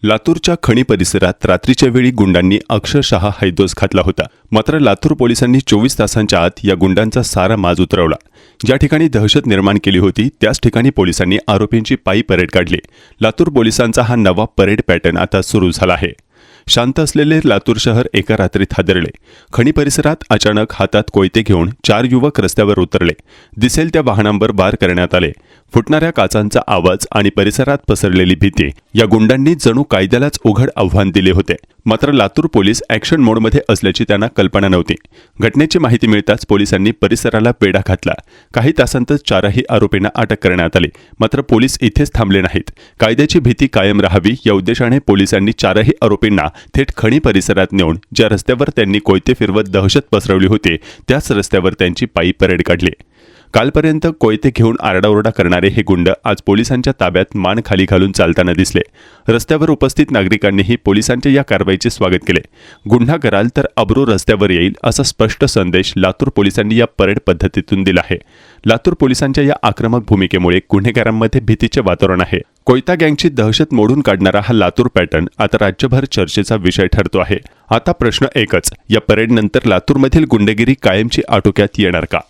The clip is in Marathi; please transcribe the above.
लातूरच्या खणी परिसरात रात्रीच्या वेळी गुंडांनी अक्षरशः हैदोस घातला होता। मात्र लातूर पोलिसांनी 24 तासांच्या आत या गुंडांचा सारा माज उतरवला। ज्या ठिकाणी दहशत निर्माण केली होती त्याच ठिकाणी पोलिसांनी आरोपींची पायी परेड काढली। लातूर पोलिसांचा हा नवा परेड पॅटर्न आता सुरू झाला आहे। शांत असलेले लातूर शहर एका रात्रीत हादरले। खणी परिसरात अचानक हातात कोयते घेऊन 4 युवक रस्त्यावर उतरले। दिसेल त्या वाहनांवर वार करण्यात आले। फुटणाऱ्या काचांचा आवाज आणि परिसरात पसरलेली भीती या गुंडांनी जणू कायद्यालाच उघड आव्हान दिले होते। मात्र लातूर पोलीस ॲक्शन मोडमध्ये असल्याची त्यांना कल्पना नव्हती। घटनेची माहिती मिळताच पोलिसांनी परिसराला वेढा घातला। काही तासांतच 4ही आरोपींना अटक करण्यात आली। मात्र पोलीस इथेच थांबले नाहीत। कायद्याची भीती कायम राहावी या उद्देशाने पोलिसांनी 4ही आरोपींना थेट खणी परिसरात नेऊन ज्या रस्त्यावर त्यांनी कोयते फिरवत दहशत पसरवली होती त्याच रस्त्यावर त्यांची पायी परेड काढली। कालपर्यंत कोयते घेऊन आरडाओरडा करणारे हे गुंड आज पोलिसांच्या ताब्यात मान खाली घालून चालताना दिसले। रस्त्यावर उपस्थित नागरिकांनीही पोलिसांच्या या कारवाईचे स्वागत केले। गुन्हा कराल तर अब्रू रस्त्यावर येईल असा स्पष्ट संदेश लातूर पोलिसांनी या परेड पद्धतीतून दिला आहे। लातूर पोलिसांच्या या आक्रमक भूमिकेमुळे गुन्हेगारांमध्ये भीतीचे वातावरण आहे। कोयता गँगची दहशत मोडून काढणारा हा लातूर पॅटर्न आता राज्यभर चर्चेचा विषय ठरतो आहे। आता प्रश्न एकच, या परेडनंतर लातूरमधील गुंडगिरी कायमची आटोक्यात येणार का?